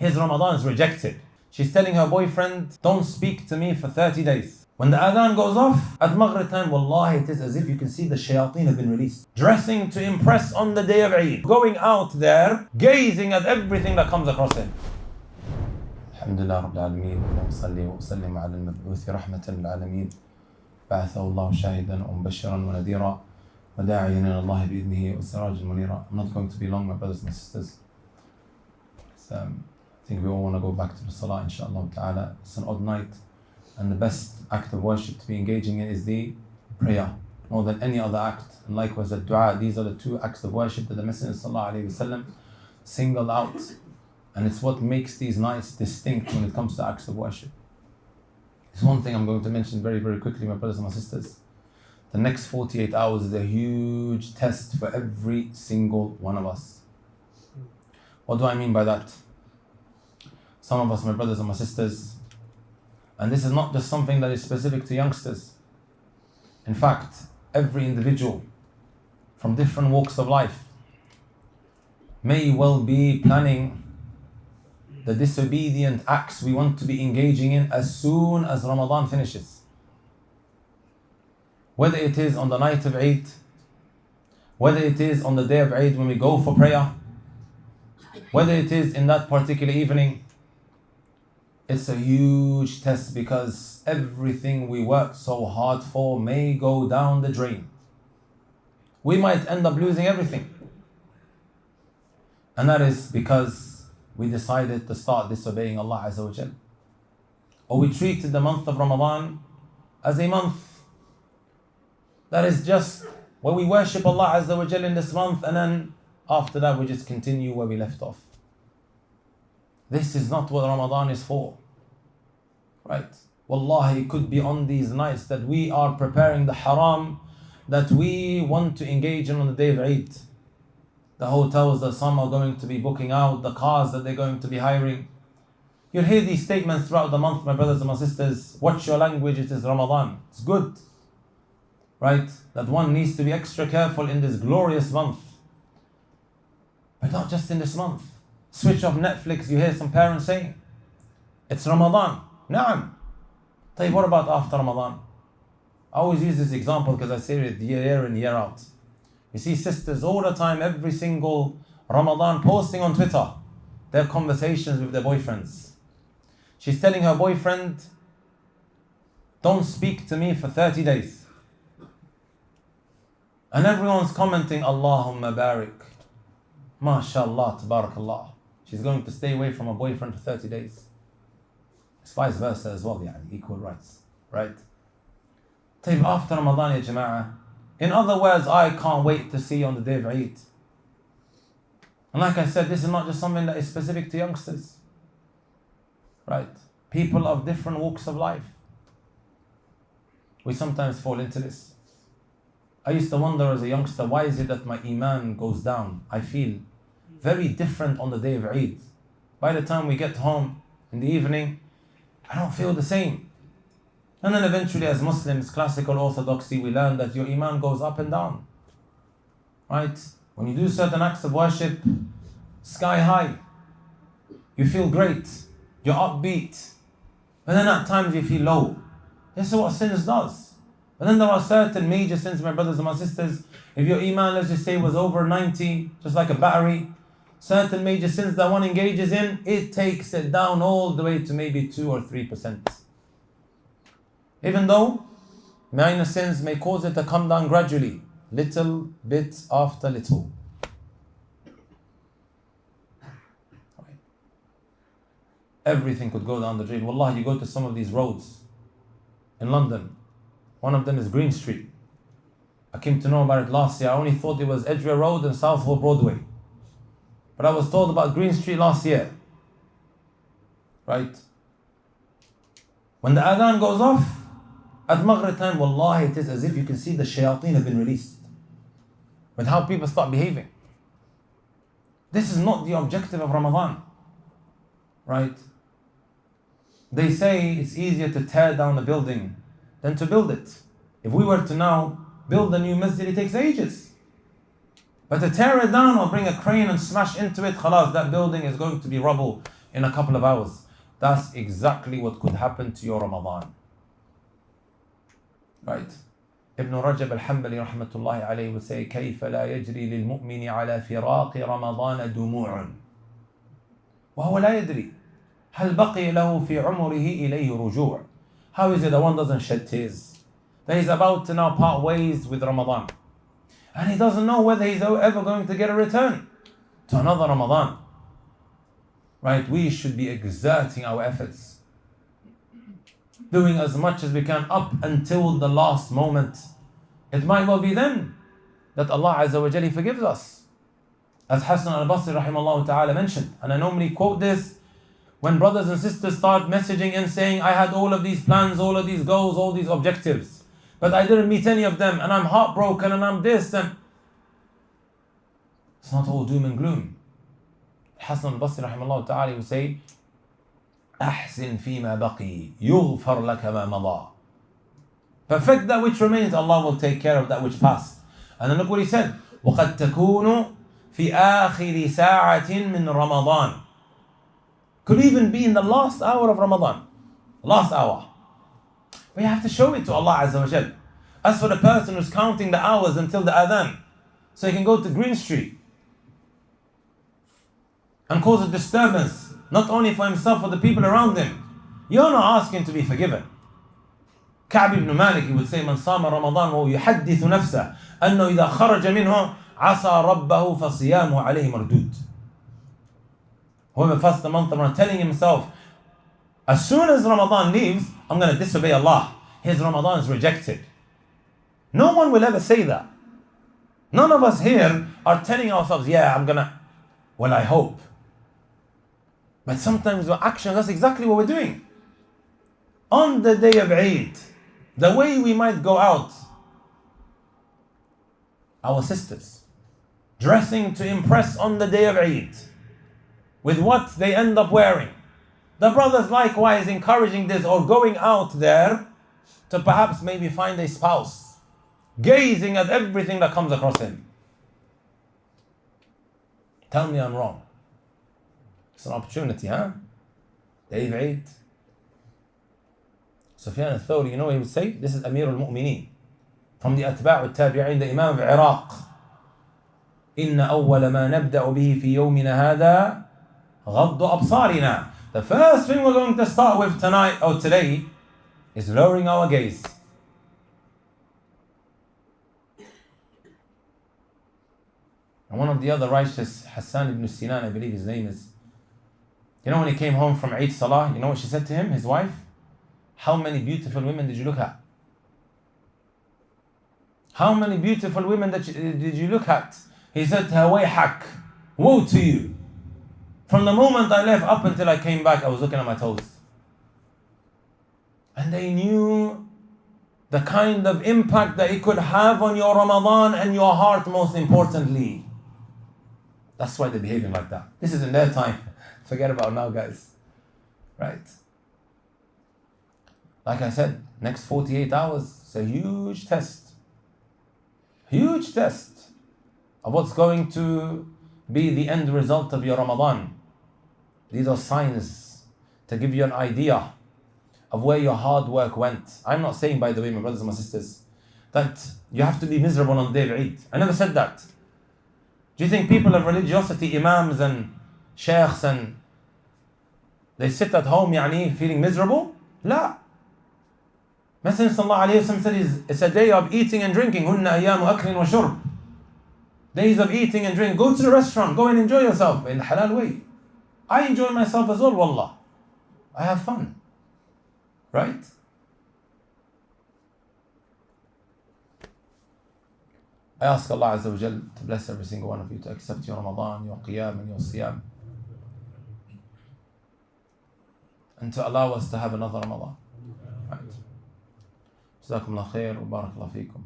his Ramadan is rejected. She's telling her boyfriend, don't speak to me for 30 days. When the adhan goes off, at Maghrib time, wallahi, it is as if you can see the shayateen have been released. Dressing to impress on the day of Eid. Going out there, gazing at everything that comes across him. Alhamdulillah Rabbil Alameen, wa salli wa sallim ala al-mab'uthi rahmatan lil-alamin. بعثه الله شاهدا ومبشرا ونذيرا وداعيا إلى الله بإذنه وسراجا منيرا. I'm not going to be long, my brothers and sisters. I think we all want to go back to the Salah, inshallah ta'ala. It's an odd night. And the best act of worship to be engaging in is the prayer, more than any other act. And likewise the dua. These are the two acts of worship that the Messenger sallallahu alaihi wasallam singled out. And it's what makes these nights distinct when it comes to acts of worship. There's one thing I'm going to mention very, very quickly, my brothers and my sisters. The next 48 hours is a huge test for every single one of us. What do I mean by that? Some of us, my brothers and my sisters, and this is not just something that is specific to youngsters. In fact, every individual from different walks of life may well be planning the disobedient acts we want to be engaging in as soon as Ramadan finishes. Whether it is on the night of Eid, whether it is on the day of Eid when we go for prayer, whether it is in that particular evening, it's a huge test because everything we worked so hard for may go down the drain. We might end up losing everything. And that is because we decided to start disobeying Allah Azza wa Jal. Or we treated the month of Ramadan as a month that is just where we worship Allah Azza wa Jal in this month, and then after that we just continue where we left off. This is not what Ramadan is for. Right? Wallahi, it could be on these nights that we are preparing the haram that we want to engage in on the day of Eid. The hotels that some are going to be booking out, the cars that they're going to be hiring. You'll hear these statements throughout the month, my brothers and my sisters. Watch your language, it is Ramadan. It's good. Right? That one needs to be extra careful in this glorious month. But not just in this month. Switch off Netflix, you hear some parents saying, it's Ramadan. Naam. Tell you what about after Ramadan? I always use this example because I say it year in, year out. You see sisters all the time, every single Ramadan, posting on Twitter their conversations with their boyfriends. She's telling her boyfriend, don't speak to me for 30 days. And everyone's commenting, Allahumma barik. MashaAllah, tabarakallah. She's going to stay away from her boyfriend for 30 days. It's vice versa as well, equal rights, right? After Ramadan, ya Jama'ah. In other words, I can't wait to see you on the day of Eid. And like I said, this is not just something that is specific to youngsters, right? People of different walks of life. We sometimes fall into this. I used to wonder as a youngster, why is it that my iman goes down? I feel very different on the day of Eid. By the time we get home in the evening, I don't feel the same. And then eventually as Muslims, classical orthodoxy, we learn that your iman goes up and down. Right? When you do certain acts of worship, sky high. You feel great. You're upbeat. But then at times you feel low. This is what sins does. But then there are certain major sins, my brothers and my sisters. If your iman, let's just say, was over 90, just like a battery, certain major sins that one engages in, it takes it down all the way to maybe 2 or 3%. Even though minor sins may cause it to come down gradually, little bit after little. Everything could go down the drain. Wallah, you go to some of these roads in London. One of them is Green Street. I came to know about it last year. I only thought it was Edgware Road and Southall Broadway. But I was told about Green Street last year. Right? When the adhan goes off, at Maghrib time, wallahi, it is as if you can see the shayateen have been released. With how people start behaving. This is not the objective of Ramadan. Right? They say it's easier to tear down a building than to build it. If we were to now build a new masjid, it takes ages. But to tear it down or bring a crane and smash into it, khalas, that building is going to be rubble in a couple of hours. That's exactly what could happen to your Ramadan. Right? Ibn Rajab al-Hanbali rahmatullahi alayhi would say, كيف لا يجري للمؤمن على فراق رمضان دموع وهو لا يدري هل بقي له في عمره إليه رجوع. How is it that one doesn't shed tears? That he's about to now part ways with Ramadan. And he doesn't know whether he's ever going to get a return to another Ramadan. Right? We should be exerting our efforts, doing as much as we can up until the last moment. It might well be then that Allah Azza wa Jalla forgives us. As Hassan al-Basri rahimahullah ta'ala mentioned, and I normally quote this when brothers and sisters start messaging and saying, I had all of these plans, all of these goals, all these objectives, but I didn't meet any of them, and I'm heartbroken, and I'm this, and it's not all doom and gloom. Hassan al-Basri rahimahullah ta'ala would say, أحسن فيما بقي يغفر لك ما مضى. Perfect that which remains, Allah will take care of that which passed. And then look what he said, وقد تكون في آخر ساعة من رمضان. Could even be in the last hour of Ramadan. Last hour. But you have to show it to Allah Azza wa Jal. As for the person who's counting the hours until the adhan, so he can go to Green Street and cause a disturbance, not only for himself, for the people around him, you're not asking to be forgiven. Ka'b ibn Malik, he would say, من صام رمضان ويحدث نفسه أنه إذا خرج منه عصى ربه فصيامه عليه مردود. Whoever fasts the month of Ramadan, telling himself, as soon as Ramadan leaves, I'm going to disobey Allah. His Ramadan is rejected. No one will ever say that. None of us here are telling ourselves, yeah, I'm going to, well, I hope. But sometimes with action, that's exactly what we're doing. On the day of Eid, the way we might go out, our sisters, dressing to impress on the day of Eid, with what they end up wearing. The brothers likewise encouraging this, or going out there to perhaps maybe find a spouse, gazing at everything that comes across him. Tell me I'm wrong. It's an opportunity, huh? Day of Eid. Sufyan al-Thawri, you know what he would say? This is Amir al-Mu'mineen, from the Atba' al-Tabi'in, the Imam of Iraq. إن أول ما نبدأ به في يومنا هذا غض أبصارنا. The first thing we're going to start with tonight or today is lowering our gaze. And one of the other righteous, Hassan ibn Sinan, I believe his name is, you know when he came home from Eid Salah, you know what she said to him, his wife? How many beautiful women did you look at? How many beautiful women did you look at? He said to her, Wayhak, woe to you. From the moment I left up until I came back, I was looking at my toes. And they knew the kind of impact that it could have on your Ramadan and your heart, most importantly. That's why they're behaving like that. This is in their time. Forget about now, guys. Right? Like I said, next 48 hours, it's a huge test. Huge test of what's going to be the end result of your Ramadan. These are signs to give you an idea of where your hard work went. I'm not saying, by the way, my brothers and my sisters, that you have to be miserable on the day of Eid. I never said that. Do you think people of religiosity, imams and sheikhs, and they sit at home feeling miserable? La. Messenger sallallahu alayhi wa sallam said it's a day of eating and drinking. Hunna ayyamu aklin wa shurb. Days of eating and drinking. Go to the restaurant, go and enjoy yourself in the halal way. I enjoy myself as well, wallah. I have fun. Right? I ask Allah Azza wa Jal to bless every single one of you, to accept your Ramadan, your Qiyam and your Siyam, and to allow us to have another Ramadan. Right. Jazakumullah khair wa barakallahu feekum.